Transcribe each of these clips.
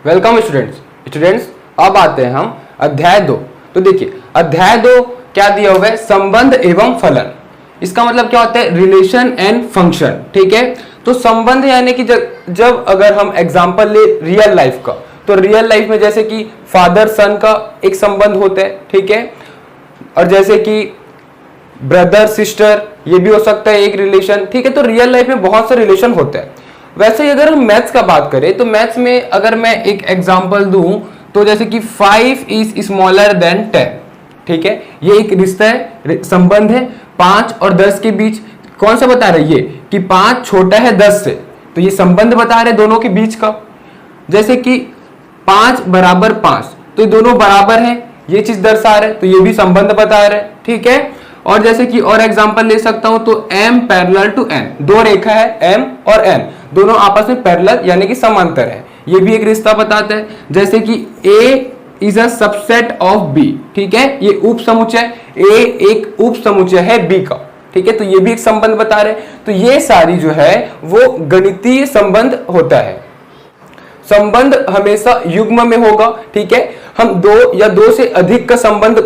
Welcome students अब आते हैं हम अध्याय 2। तो देखिए अध्याय 2 क्या दिया हुआ है, संबंध एवं फलन। इसका मतलब क्या होता है, रिलेशन एंड फंक्शन। ठीक है, तो संबंध यानी कि जब अगर हम एग्जांपल ले रियल लाइफ का, तो रियल लाइफ में जैसे कि फादर सन का एक संबंध होता है। ठीक है, और जैसे कि ब्रदर सिस्टर ये भी हो सकता है एक रिलेशन। ठीक है, तो रियल लाइफ में बहुत से रिलेशन होते हैं। वैसे ही अगर हम मैथ्स का बात करें तो मैथ्स में अगर मैं एक एग्जांपल दूं तो जैसे कि 5 इज स्मॉलर देन 10। ठीक है, ये एक रिश्ता है, संबंध है 5 और 10 के बीच। कौन सा बता रहे ये कि 5 छोटा है 10 से, तो ये संबंध बता रहे दोनों के बीच का। जैसे कि 5 बराबर 5, तो ये दोनों बराबर हैं, ये चीज दर्शा रहे, तो ये भी संबंध बता रहे। ठीक है, और जैसे कि और एग्जांपल ले सकता हूं तो m पैरेलल टू n, दो रेखा है m और n, दोनों आपस में पैरेलल यानी कि समांतर है, ये भी एक रिश्ता बताता है। जैसे कि a is a subset of b। ठीक है, ये उप समुच्चय, a एक उप समुच्चय है b का। ठीक है, तो ये भी एक संबंध बता रहे। तो ये सारी जो है वो गणितीय संबंध होता है। संबंध हमेशा युग्म में होगा। ठीक है, हम दो या दो से अधिक का संबंध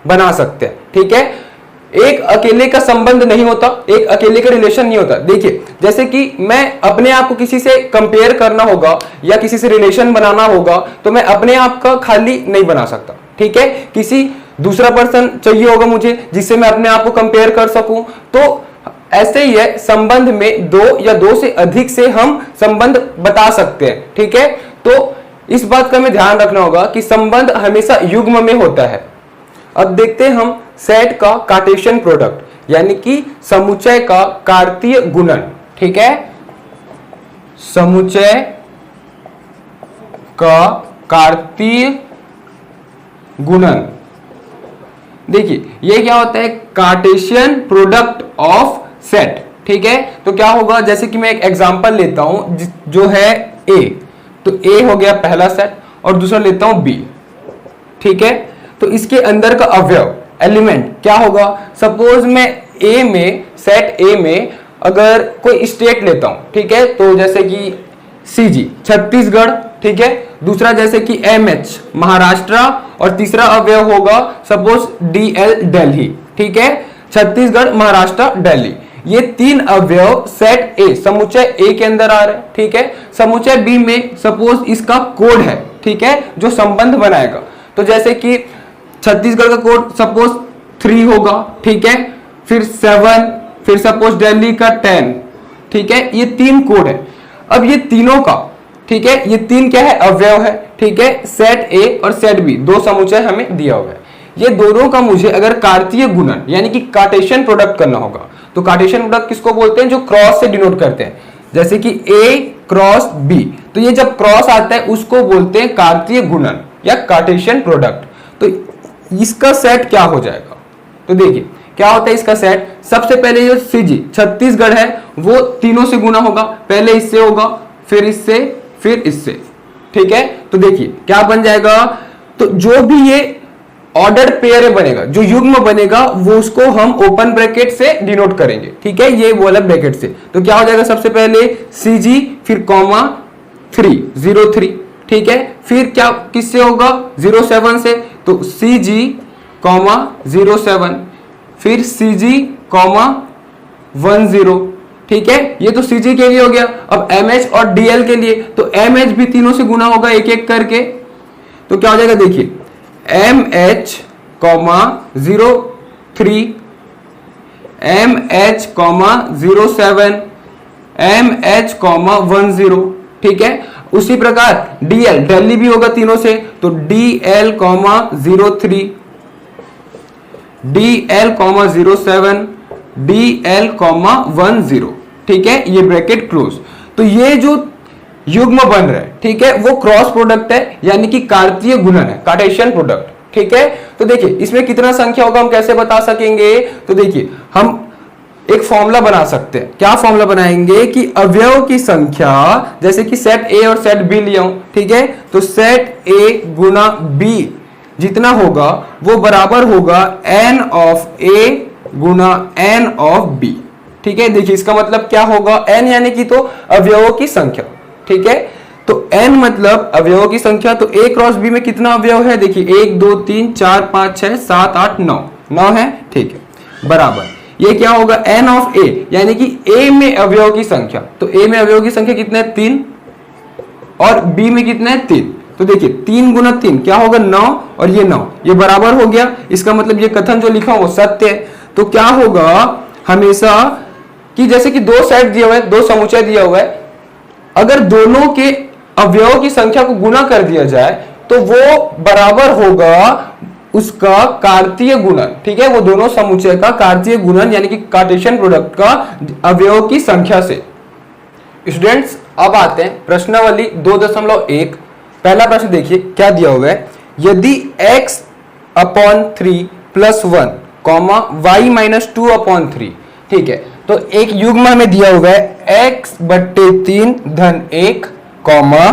बना सकते हैं। ठीक है, एक अकेले का संबंध नहीं होता, एक अकेले का रिलेशन नहीं होता। देखिए जैसे कि मैं अपने आप को किसी से कंपेयर करना होगा या किसी से रिलेशन बनाना होगा, तो मैं अपने आप का खाली नहीं बना सकता। ठीक है, किसी दूसरा पर्सन चाहिए होगा मुझे जिससे मैं अपने आप को कंपेयर कर सकूं। तो ऐसे ही है, संबंध में दो या दो से अधिक से हम संबंध बता सकते हैं। ठीक है, तो इस बात का हमें ध्यान रखना होगा कि संबंध हमेशा युग्म में होता है। अब देखते हैं हम सेट का कार्टेशियन प्रोडक्ट यानी कि समुच्चय का कार्तीय गुणन। ठीक है, समुच्चय का कार्तीय गुणन। देखिए ये क्या होता है, कार्टेशियन प्रोडक्ट ऑफ सेट। ठीक है, तो क्या होगा, जैसे कि मैं एक एग्जांपल लेता हूं जो है A, तो A हो गया पहला सेट और दूसरा लेता हूं B। ठीक है, तो इसके अंदर का अवयव एलिमेंट क्या होगा, सपोज मैं A में, सेट A में अगर कोई स्टेट लेता हूं। ठीक है, तो जैसे कि CG छत्तीसगढ़। ठीक है, दूसरा जैसे कि MH महाराष्ट्र और तीसरा अवयव होगा सपोज DL दिल्ली। ठीक है, छत्तीसगढ़ महाराष्ट्र दिल्ली, ये तीन अवयव सेट A समुच्चय A के अंदर आ रहे हैं। ठीक है, समुच्चय B में सपोज इसका कोड है। ठीक है, जो संबंध बनाएगा, तो जैसे कि छत्तीसगढ़ का कोड सपोज 3 होगा। ठीक है, फिर 7, फिर सपोज दिल्ली का 10। ठीक है, ये 3 कोड है। अब ये तीनों का, ठीक है, ये 3 क्या है, अवयव है। ठीक है, सेट A और सेट B दो समुच्चय हमें दिया हुआ है। ये दोनों का मुझे अगर कार्तीय गुणन यानी कि कार्टेशियन प्रोडक्ट करना होगा, तो कार्टेशियन प्रोडक्ट किसको बोलते हैं, जो क्रॉस से डिनोट करते हैं। जैसे कि A क्रॉस B, तो ये जब क्रॉस आता है उसको बोलते हैं कार्तीय गुणन या कार्टेशियन प्रोडक्ट। तो इसका सेट क्या हो जाएगा, तो देखिए क्या होता है इसका सेट। सबसे पहले जो CG छत्तीसगढ़ है वो तीनों से गुना होगा, पहले इससे होगा, फिर इससे, फिर इससे। ठीक है, तो देखिए क्या बन जाएगा, तो जो भी ये ऑर्डर पेयर बनेगा, जो युग्म बनेगा, वो उसको हम ओपन ब्रैकेट से डिनोट करेंगे। ठीक है, ये वाला ब्रैकेट से, तो क्या हो जाएगा, सबसे पहले CG फिर कॉमा 3 03। ठीक है, फिर क्या किससे होगा, 07 से, तो CG कॉमा 07, फिर CG कॉमा 10। ठीक है, ये तो CG के लिए हो गया। अब MH और DL के लिए, तो MH भी तीनों से गुना होगा एक एक करके, तो क्या हो जाएगा, देखिए MH comma 03, MH comma 07, MH comma 10। ठीक है, उसी प्रकार DL दिल्ली भी होगा तीनों से, तो DL comma 03, DL comma 07, DL comma 10। ठीक है, ये ब्रैकेट क्लोज। तो ये जो युग्म बन रहा है, ठीक है, वो क्रॉस प्रोडक्ट है यानी कि कार्तीय गुणन है, कार्टेशियन प्रोडक्ट। ठीक है, तो देखिए इसमें कितना संख्या होगा हम कैसे बता सकेंगे, तो देखिए हम एक फॉर्मूला बना सकते हैं। क्या फॉर्मूला बनाएंगे कि अवयव की संख्या, जैसे कि सेट A और सेट B लिया हूं। ठीक है, तो सेट A गुना B जितना होगा वो बराबर होगा n of A Guna n of B। ठीक है, देखिए इसका मतलब क्या होगा, n यानी कि तो अवयवों की संख्या। ठीक है, तो n मतलब अवयवों की संख्या, तो a क्रॉस b में कितना अवयव है, देखिए 1 2 3 4 5 6 7 8 9, 9 है, ठीक है, बराबर ये क्या होगा n ऑफ a, यानी कि a में अवयव की संख्या, तो a में अवयव की संख्या कितना है 3 और b में कितना है 3, तो देखिए 3 गुना 3 क्या होगा 9 और ये 9, ये बराबर हो गया। इसका मतलब ये कथन जो लिखा वो सत्य है। तो क्या होगा हमेशा कि जैसे कि दो सेट दिया हुआ है, दो समुच्चय दिया हुआ है, अगर दोनों के अवयवों की संख्या को गुना कर दिया जाए तो वो बराबर होगा उसका कार्तीय गुणन, ठीक है, वो दोनों समुच्चय का कार्तीय गुणन यानी कि कार्टेशियन प्रोडक्ट का अवयवों की संख्या से। स्टूडेंट्स अब आते हैं प्रश्नावली 2.1। पहला प्रश्न देखिए क्या दिया हुआ है, यदि x upon 3 plus 1 comma y minus 2 upon 3, ठीक है, तो एक युग्म में दिया हुआ है x बट्टे 3 धन 1 कॉमा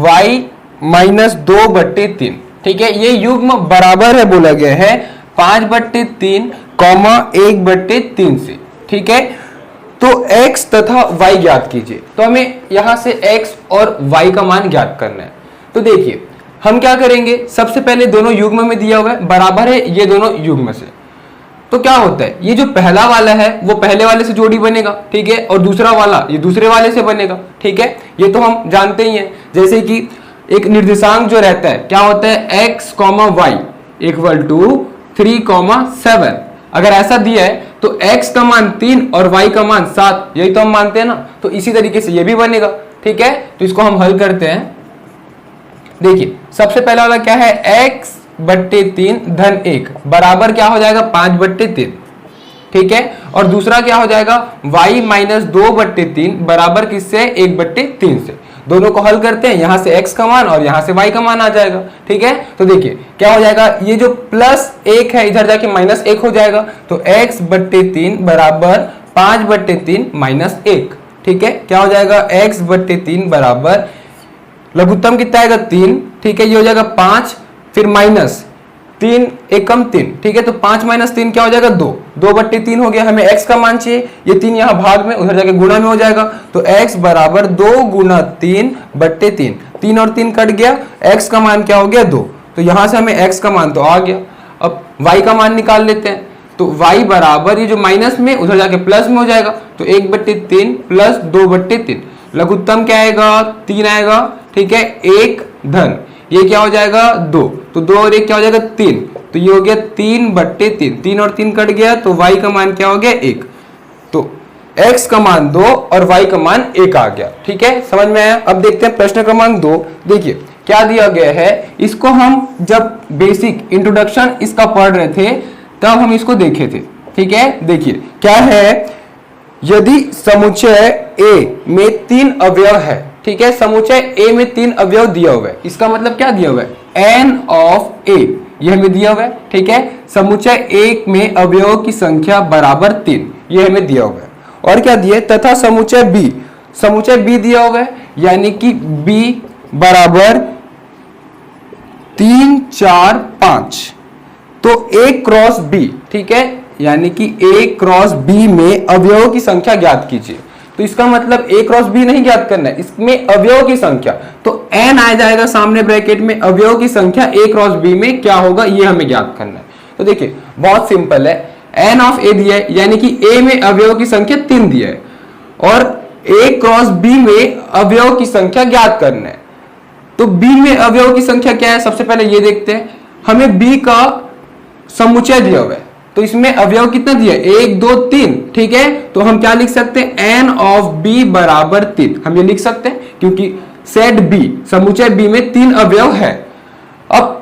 y माइनस 2 बट्टे 3, ठीक है, ये युग्म बराबर है बोला गया है 5 बट्टे 3 कॉमा 1 बट्टे 3 से, ठीक है। तो x तथा y ज्ञात कीजिए, तो हमें यहां से x और y का मान ज्ञात करना है। तो देखिए हम क्या करेंगे, सबसे पहले दोनों युग्म में दिया हुआ है बराबर है ये दोनों युग्म से, तो क्या होता है ये जो पहला वाला है वो पहले वाले से जोड़ी बनेगा, ठीक है, और दूसरा वाला ये दूसरे वाले से बनेगा, ठीक है, ये तो हम जानते ही हैं। जैसे कि एक निर्देशांक जो रहता है क्या होता है x, y इक्वल टू 3, 7, अगर ऐसा दिया है तो x का मान 3 और y का मान 7, यही तो हम मानते हैं ना, तो इसी तरीके से ये भी बनेगा, ठीक है। तो इसको हम हल करते हैं। देखिए सबसे पहला वाला क्या है x बट्टे 3 धन 1 बराबर क्या हो जाएगा 5 बट्टे 3, ठीक है, और दूसरा क्या हो जाएगा y माइनस 2 बट्टे 3 बराबर किससे 1 बट्टे 3 से। दोनों को हल करते हैं, यहां से x का मान और यहां से y का मान आ जाएगा, ठीक है। तो देखिए क्या हो जाएगा, ये जो प्लस 1 है इधर जाके माइनस 1 हो जाएगा, तो x बट्टे 3 बराबर 5 बट्टे 3 माइनस 1, ठीक है, क्या हो जाएगा x बट्टे 3 बराबर लघुत्तम कितना आएगा 3, ठीक है, ये हो जाएगा 5 फिर माइनस 3 एकम 3, ठीक है, तो 5 माइनस 3 क्या हो जाएगा 2, 2 बट्टे 3 हो गया। हमें x का मान चाहिए, ये 3 यहाँ भाग में उधर जाके गुणा में हो जाएगा, तो x बराबर 2 गुना 3 बट्टे 3, 3 और 3 कट गया, x का मान क्या हो गया 2, तो यहां से हमें x का मान तो आ गया। अब y का मान निकाल लेते हैं, तो y बराबर ये जो माइनस में उधर जाके प्लस में हो जाएगा, तो 1 बट्टे 3 प्लस 2 बट्टे 3, लघुत्तम क्या आएगा 3 आएगा, ठीक है, 1 धन ये क्या हो जाएगा 2, तो 2 और 1 क्या हो जाएगा 3, तो ये हो गया 3 बट्टे 3, 3 और 3 कट गया, तो y का मान क्या हो गया 1, तो x का मान 2 और y का मान 1 आ गया, ठीक है, समझ में आया। अब देखते हैं प्रश्न क्रमांक 2। देखिए क्या दिया गया है, इसको हम जब बेसिक इंट्रोडक्शन इसका पढ़ रहे थे तब हम इसको देखे थे, ठीक है। देखिए क्या है, यदि समुच्चय A में 3 अवयव है, ठीक है, समुच्चय A में 3 अवयव दिया हुआ है, इसका मतलब क्या दिया हुआ है n ऑफ A, यह हमें दिया हुआ है, ठीक है, समुच्चय A में अवयवों की संख्या बराबर 3, यह हमें दिया हुआ है। और क्या दिया है, तथा समुच्चय B, समुच्चय B दिया हुआ है, यानी कि B बराबर 3 4 5, तो A क्रॉस B, ठीक है, यानी कि A क्रॉस B में अवयवों की संख्या ज्ञात कीजिए। तो इसका मतलब A क्रॉस B नहीं ज्ञात करना है, इसमें अवयव की संख्या, तो n आ जाएगा सामने ब्रैकेट में, अवयव की संख्या A क्रॉस B में क्या होगा ये हमें ज्ञात करना है। तो देखिए बहुत सिंपल है, n ऑफ A दिया है, यानी कि A में अवयव की संख्या 3 दिया है, और A क्रॉस B में अवयव की संख्या ज्ञात करना है। तो B में अवयव की संख्या क्या है, सबसे पहले ये देखते हैं, हमें B का समुच्चय दिया हुआ है, तो इसमें अवयव कितना दिया है 1 2 3, ठीक है, तो हम क्या लिख सकते हैं n ऑफ b बराबर 3, हम ये लिख सकते हैं क्योंकि सेट B, समुच्चय B में 3 अवयव है। अब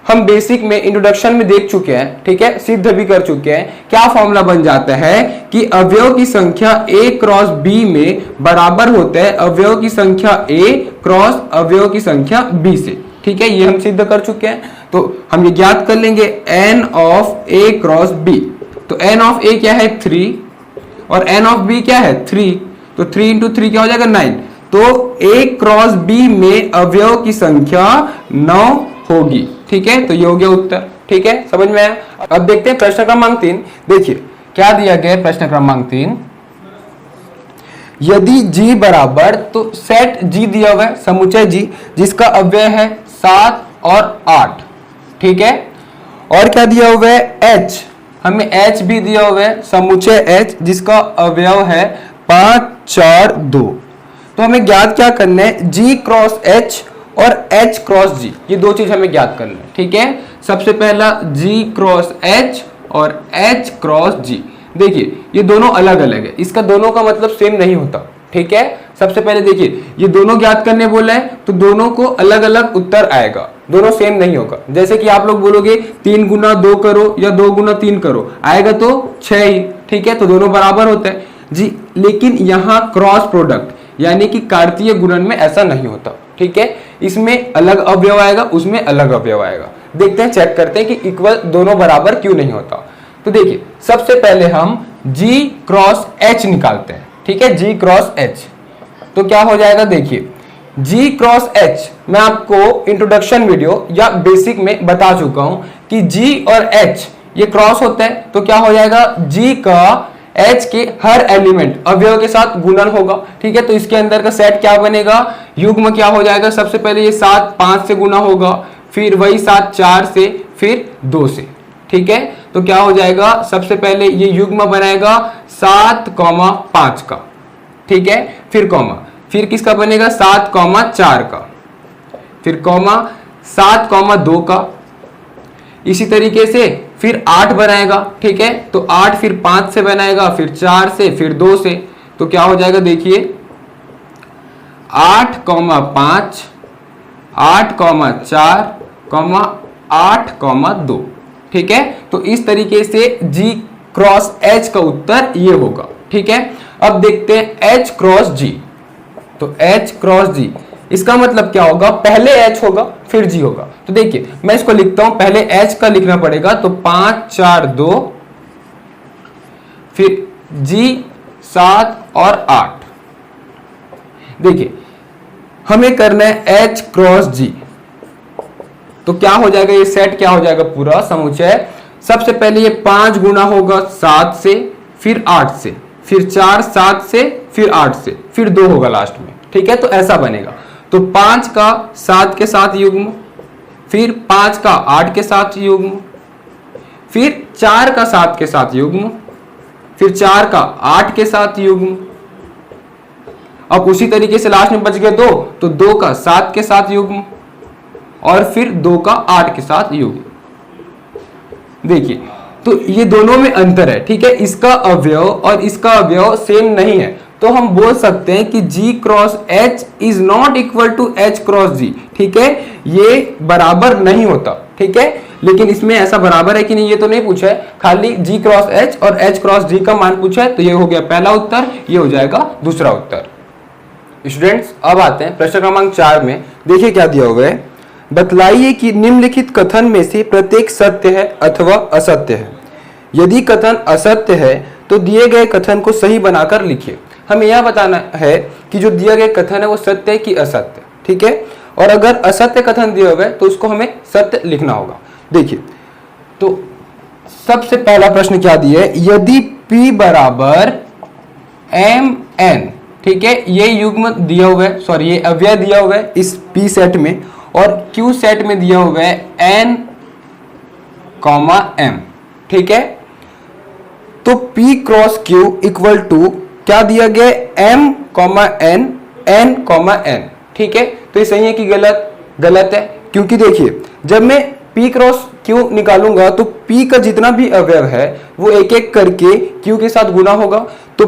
हम बेसिक में इंट्रोडक्शन में देख चुके हैं, ठीक है, सिद्ध भी कर चुके हैं, क्या फॉर्मूला बन जाता है कि अवयव की संख्या A क्रॉस B में बराबर होता है अवयव की संख्या A क्रॉस अवयव की संख्या B से, ठीक है, ये हम सिद्ध कर चुके हैं। तो हम ये ज्ञात कर लेंगे n of A cross B, तो n ऑफ A क्या है 3 और n ऑफ B क्या है 3, तो 3 इंटू 3 क्या हो जाएगा 9, तो A क्रॉस B में अवयव की संख्या 9 होगी, ठीक है, तो ये हो गया उत्तर, ठीक है, समझ में आया। अब देखते हैं प्रश्न क्रमांक 3। देखिए क्या दिया गया है प्रश्न क्रमांक 3, यदि G बराबर, तो सेट G दिया हुआ है, समुच्चय G, जिसका अव्यय है 7 और 8, ठीक है। और क्या दिया हुआ है, H, हमें H भी दिया हुआ है, समुच्चय H, जिसका अवयव है 5, 4, 2। तो हमें ज्ञात क्या करना है, G क्रॉस H और H क्रॉस G, ये दो चीज हमें ज्ञात करना है, ठीक है। सबसे पहला G क्रॉस H और H क्रॉस G। देखिए ये दोनों अलग अलग है, इसका दोनों का मतलब सेम नहीं होता, ठीक है। सबसे पहले देखिए ये दोनों ज्ञात करने बोला है, तो दोनों को अलग अलग उत्तर आएगा, दोनों सेम नहीं होगा। जैसे कि आप लोग बोलोगे 3 गुना 2 करो या 2 गुना 3 करो, आएगा तो 6 ही, ठीक है, तो दोनों बराबर होते हैं जी। लेकिन यहाँ क्रॉस प्रोडक्ट यानी कि कार्तीय गुणन में ऐसा नहीं होता, ठीक है। इसमें अलग अवयव आएगा, उसमें अलग अवयव आएगा। देखते हैं, चेक करते हैं कि इक्वल दोनों बराबर क्यों नहीं होता। तो देखिए सबसे पहले हम G क्रॉस H निकालते हैं, ठीक है, G क्रॉस H। तो क्या हो जाएगा, देखिए G क्रॉस H मैं आपको इंट्रोडक्शन वीडियो या बेसिक में बता चुका हूं कि G और H ये क्रॉस होता है, तो क्या हो जाएगा, G का H के हर एलिमेंट अवयव के साथ गुणन होगा, ठीक है। तो इसके अंदर का सेट क्या बनेगा, युग्म क्या हो जाएगा, सबसे पहले ये 7 5 से गुना होगा, फिर वही 7 4 से, फिर 2 से, ठीक है। तो क्या हो जाएगा, सबसे पहले ये युग्म बनाएगा 7, 5 का, ठीक है, फिर कॉमा, फिर किसका बनेगा 7, 4 का, फिर कॉमा 7, 2 का, इसी तरीके से फिर 8 बनाएगा, ठीक है। तो 8 फिर 5 से बनाएगा, फिर 4 से, फिर 2 से। तो क्या हो जाएगा, देखिए 8, 5, 8, 4, 8, 2, ठीक है। तो इस तरीके से G क्रॉस H का उत्तर ये होगा, ठीक है। अब देखते हैं H क्रॉस G। तो H क्रॉस G इसका मतलब क्या होगा, पहले H होगा फिर G होगा। तो देखिए मैं इसको लिखता हूं, पहले H का लिखना पड़ेगा, तो 5, 4, 2, फिर G 7 और 8। देखिए हमें करना है H क्रॉस G, तो क्या हो जाएगा, ये सेट क्या हो जाएगा, पूरा समुच्चय। सबसे पहले ये 5 गुना होगा 7 से, फिर 8 से, फिर 4 7 से, फिर 8 से, फिर 2 होगा लास्ट में, ठीक है। तो ऐसा बनेगा, तो 5 का 7 के साथ युग्म, फिर 5 का 8 के साथ युग्म, फिर 4 का 7 के साथ युग्म, फिर 4 का 8 के साथ युग्म। अब उसी तरीके से लास्ट में बच गया 2, तो 2 का 7 के साथ युग्म, और फिर 2 का 8 के साथ युग्म। देखिए तो ये दोनों में अंतर है, ठीक है। इसका अवयव और इसका अवयव सेम नहीं है, तो हम बोल सकते हैं कि G cross H is not equal to H cross G, ठीक है। ये बराबर नहीं होता, ठीक है। लेकिन इसमें ऐसा बराबर है कि नहीं ये तो नहीं पूछा है, खाली G क्रॉस H और H क्रॉस G का मान पूछा है। तो ये हो गया पहला उत्तर, ये हो जाएगा दूसरा उत्तर। स्टूडेंट्स अब आते हैं प्रश्न क्रमांक 4 में। देखिए क्या दिया हुआ है, बतलाइए कि निम्नलिखित कथन में से प्रत्येक सत्य है अथवा असत्य है। यदि कथन असत्य है तो दिए गए कथन को सही बनाकर लिखिए। हमें यह बताना है कि जो दिया गया कथन है वो सत्य है कि असत्य, ठीक है। और अगर असत्य कथन दिया हुआ है तो उसको हमें सत्य लिखना होगा। देखिए तो सबसे पहला प्रश्न क्या दिया है, यदि P बराबर MN, ठीक है, ये युग्म दिया हुआ है, सॉरी ये अव्यय दिया हुआ है इस P सेट में, और Q सेट में दिया हुआ है N, M, ठीक है। तो P cross Q equal to क्या दिया गया, M, N, N, N, ठीक है। तो ये सही है कि गलत, गलत है, क्योंकि देखिए जब मैं P क्रॉस Q निकालूंगा तो P का जितना भी अवयव है वो एक एक करके Q के साथ गुना होगा। तो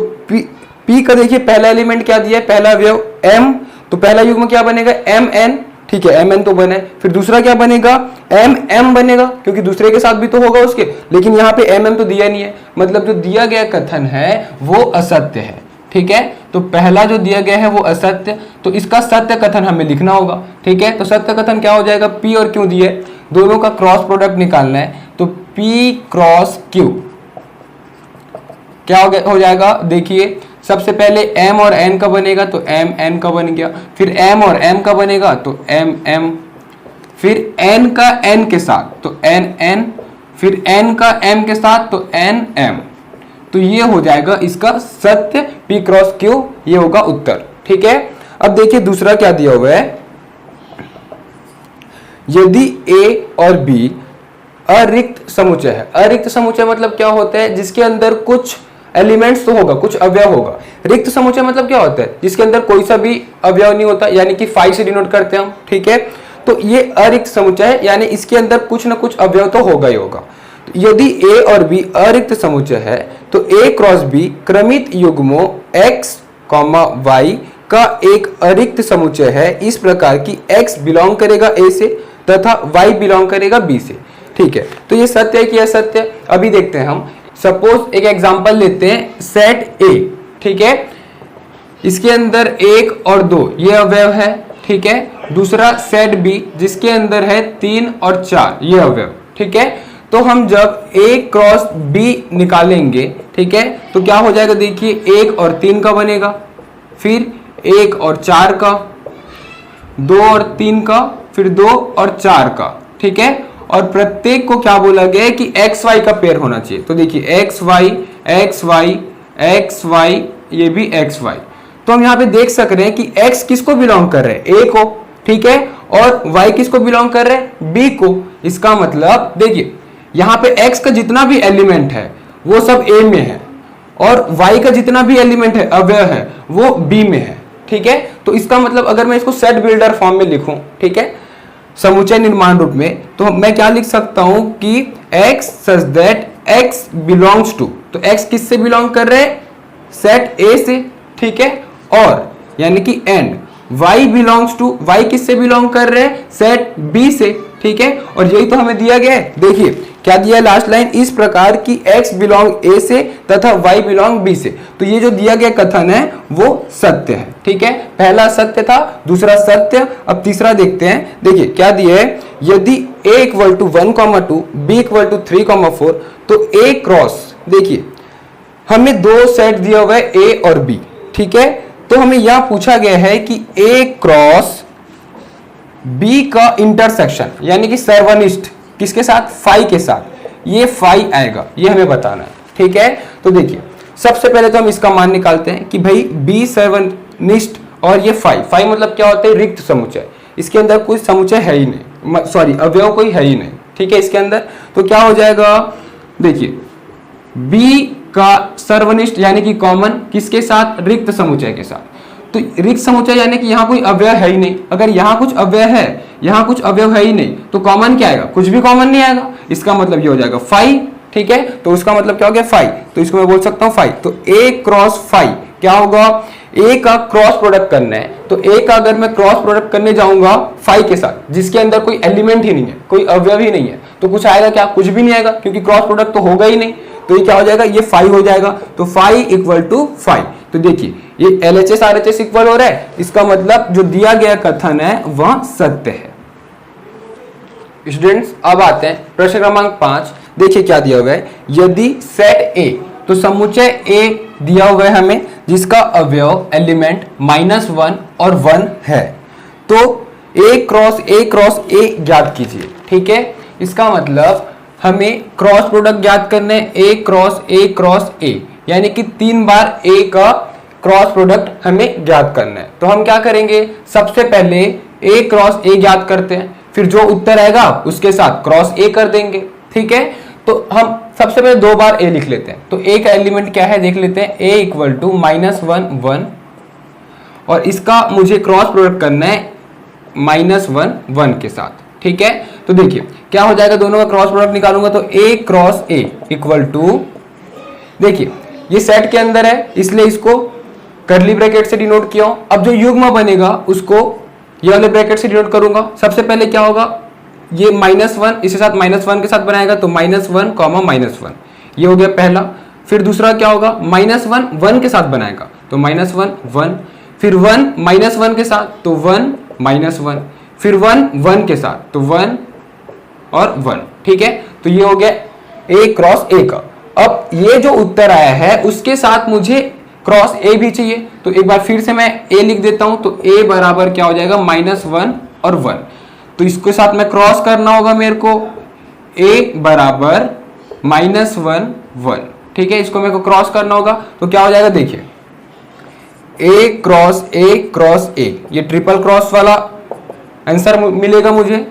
P का देखिए पहला एलिमेंट क्या दिया है, पहला अवयव M, तो पहला युग्म क्या बनेगा MN, ठीक है, MN तो बने। फिर दूसरा क्या बनेगा, MM बनेगा, क्योंकि दूसरे के साथ भी तो होगा उसके, लेकिन यहाँ पे MM तो दिया नहीं है, मतलब जो दिया गया कथन है वो असत्य है, ठीक है। तो पहला जो दिया गया है वो असत्य, तो इसका सत्य कथन हमें लिखना होगा, ठीक है। तो सत्य कथन क्या हो जाएगा, P और Q दिए, दोनों का क्रॉस प्रोडक्ट निकालना है, तो P क्रॉस Q क्या हो जाएगा, देखिए सबसे पहले M और N का बनेगा तो M N का बन गया, फिर M और M का बनेगा तो M M, फिर N का N के साथ तो N N, फिर N का M के साथ तो N M, तो ये हो जाएगा इसका सत्य P क्रॉस Q, ये होगा उत्तर। ठीक है, अब देखिए दूसरा क्या दिया हुआ है, यदि A और B अरिक्त समुच्चय है। अरिक्त समुच्चय मतलब क्या होता है, जिसके अंदर कुछ एलिमेंट्स तो होगा, कुछ अवयव होगा। रिक्त समुच्चय मतलब क्या होता है, जिसके अंदर कोई सा भी अवयव नहीं होता, यानी कि फाई से डिनोट करते हैं हम। ठीक है, तो ये अरिक्त समुच्चय है, यानी इसके अंदर कुछ ना कुछ अवयव तो होगा ही होगा। तो यदि A और B अरिक्त समुच्चय है तो A cross B क्रमित युग्मों x, y का एक अरिक्त समुच्चय है इस प्रकार की x बिलोंग करेगा A से तथा y बिलोंग करेगा B से। ठीक है, तो ये सत्य है कि असत्य। अभी देखते हैं हम, सपोज एक एग्जांपल लेते हैं, सेट A। ठीक है, इसके अंदर 1 और 2 ये अवयव है। ठीक है, दूसरा सेट B जिसके अंदर है 3 और 4 ये अवयव। ठीक है, तो हम जब A क्रॉस B निकालेंगे, ठीक है, तो क्या हो जाएगा, देखिए 1 और 3 का बनेगा, फिर 1 और 4 का, 2 और 3 का, फिर 2 और 4 का। ठीक है, और प्रत्येक को क्या बोला गया है कि एक्स वाई का पेयर होना चाहिए। तो देखिए x y x y x y, ये भी एक्स वाई। तो हम यहाँ पे देख सक रहे हैं कि एक्स किसको बिलोंग कर रहे हैं, ए को। ठीक है, और वाई किसको बिलोंग कर रहे हैं, बी को। इसका मतलब देखिए यहाँ पे एक्स का जितना भी एलिमेंट है वो सब ए में है, और वाई का जितना भी एलिमेंट है, अवयव है, वो बी में है। ठीक है, तो इसका मतलब अगर मैं इसको सेट बिल्डर फॉर्म में लिखूं, ठीक है, समुच्चय निर्माण रूप में, तो मैं क्या लिख सकता हूं कि x such that x belongs to, तो x किससे बिलोंग कर रहे हैं, सेट A से। ठीक है, और यानी कि and y belongs to, y किससे बिलोंग कर रहे हैं, सेट B से। ठीक है, और यही तो हमें दिया गया है। देखिए क्या दिया लास्ट लाइन, इस प्रकार की x बिलोंग A से तथा y बिलोंग B से। तो ये जो दिया गया कथन है वो सत्य है। ठीक है, पहला सत्य था, दूसरा सत्य। अब तीसरा देखते हैं। देखिए क्या दिया है, यदि A equal to 1,2 B equal to 3,4, तो A क्रॉस, देखिए हमें दो सेट दिया हुआ है A और B। ठीक है, तो हमें यह पूछा गया है कि A क्रॉस B का इंटरसेक्शन यानी कि सर्वनिष्ठ किसके साथ, फाई के साथ, ये फाई आएगा, ये हमें बताना है। ठीक है, तो देखिए सबसे पहले तो हम इसका मान निकालते हैं कि भाई B सर्वनिष्ठ और ये फाई। फाई मतलब क्या होता है, रिक्त समुच्चय, इसके अंदर कोई समुच्चय है ही नहीं, सॉरी अवयव कोई है ही नहीं। ठीक है, इसके अंदर तो क्या हो जाएगा, देखिए B का सर्वनिष्ठ यानी कि कॉमन किसके साथ, रिक्त समुच्चय के साथ। तो रिक्त समुच्चय यानी कि यहाँ कोई अवयव है ही नहीं। अगर यहाँ कुछ अवयव है, यहाँ कुछ अवयव है ही नहीं, तो कॉमन क्या आएगा, कुछ भी कॉमन नहीं आएगा। इसका मतलब ये हो जाएगा फाई। ठीक है, तो उसका मतलब क्या हो गया, फाई। तो इसको मैं बोल सकता हूँ फाई। तो A क्रॉस फाई क्या होगा, A का क्रॉस प्रोडक्ट करना है, तो A का अगर मैं क्रॉस प्रोडक्ट करने जाऊंगा फाई के साथ, जिसके अंदर कोई एलिमेंट ही नहीं है, कोई अवयव ही नहीं है, तो कुछ आएगा क्या, कुछ भी नहीं आएगा, क्योंकि क्रॉस प्रोडक्ट तो होगा ही नहीं। तो ये क्या हो जाएगा, ये फाई हो जाएगा। तो फाई इक्वल टू फाई। तो देखिए ये LHS RHS इक्वल हो रहा है, इसका मतलब जो दिया गया कथन है वह सत्य है। स्टूडेंट्स अब आते हैं प्रश्न क्रमांक 5। देखिए क्या दिया हुआ है, यदि सेट A, तो समुच्चय A दिया हुआ है हमें, जिसका अवयव एलिमेंट -1 और 1 है, तो A क्रॉस A ज्ञात कीजिए। ठीक है, इसका मतलब हमें क्रॉस प्रोडक्ट ज्ञात करने A क्रॉस A, यानी कि 3 बार A का क्रॉस प्रोडक्ट हमें ज्ञात करना है। तो हम क्या करेंगे, सबसे पहले A क्रॉस A ज्ञात करते हैं, फिर जो उत्तर आएगा उसके साथ क्रॉस A कर देंगे। ठीक है, तो हम सबसे पहले 2 बार A लिख लेते हैं। तो A का एलिमेंट क्या है देख लेते हैं, A इक्वल टू -1 1, और इसका मुझे क्रॉस प्रोडक्ट करना है -1 1 के साथ। ठीक है, तो देखिए क्या हो जाएगा, दोनों का क्रॉस प्रोडक्ट निकालूंगा तो A cross A equal to, देखिए ये सेट के अंदर है इसलिए इसको कर्ली ब्रैकेट से डिनोट किया। अब जो युग्म बनेगा उसको ये वाले ब्रैकेट से डिनोट करूंगा। सबसे पहले क्या होगा, ये -1 इसके साथ -1 के साथ बनाएगा, तो -1 कॉमा -1 ये हो गया पहला। फिर दूसरा क्या होगा, -1 1 के साथ बनाएगा, तो -1 1, फिर 1 -1 के साथ, तो 1 -1, फिर 1 1 के साथ, तो 1 और 1। ठीक है, तो ये हो गया A क्रॉस A का। अब ये जो उत्तर आया है उसके साथ मुझे क्रॉस A भी चाहिए, तो एक बार फिर से मैं A लिख देता हूं। तो A बराबर क्या हो जाएगा, -1 और 1, तो इसके साथ में क्रॉस करना होगा मेरे को। A बराबर -1 1, ठीक है, इसको मेरे को क्रॉस करना होगा, तो क्या हो जाएगा देखिए, ए क्रॉस ए क्रॉस ए, ये ट्रिपल क्रॉस वाला आंसर मिलेगा मुझे।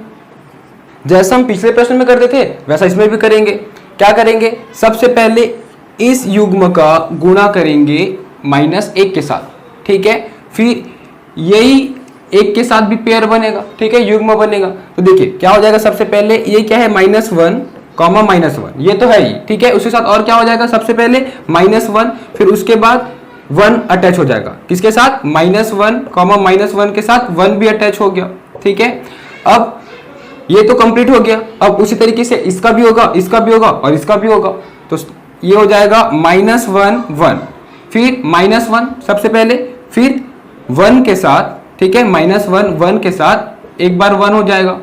जैसा हम पिछले प्रश्न में करते थे वैसा इसमें भी करेंगे। क्या करेंगे, सबसे पहले इस युग्म का गुणा करेंगे -1 के साथ, ठीक है, फिर यही 1 के साथ भी पेयर बनेगा, ठीक है, युग्म बनेगा। तो देखिए क्या हो जाएगा, सबसे पहले ये क्या है -1 कॉमा -1, ये तो है ही, ठीक है, उसके साथ और क्या हो जाएगा, सबसे पहले -1, फिर उसके बाद 1 अटैच हो जाएगा, किसके साथ, -1 कॉमा -1 के साथ 1 भी अटैच हो गया, ठीक है। अब ये तो कंप्लीट हो गया, अब उसी तरीके से इसका भी होगा, इसका भी होगा और इसका भी होगा, तो ये हो जाएगा -1 1, फिर -1 सबसे पहले, फिर 1 के साथ, ठीक है, -1 1 के साथ एक बार 1 हो जाएगा,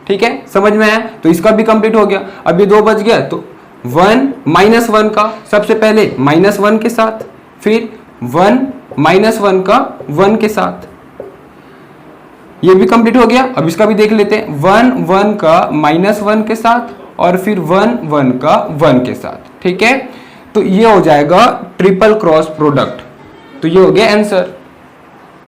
ठीक है, समझ में आया। तो इसका भी कंप्लीट हो गया, अब ये 2 बच गया, तो 1 -1 का सबसे पहले -1 के साथ, फिर 1 -1 का 1 के साथ, ये भी कंप्लीट हो गया। अब इसका भी देख लेते हैं, 1 1 का -1 के साथ और फिर 1 1 का 1 के साथ, ठीक है। तो ये हो जाएगा ट्रिपल क्रॉस प्रोडक्ट, तो ये हो गया आंसर।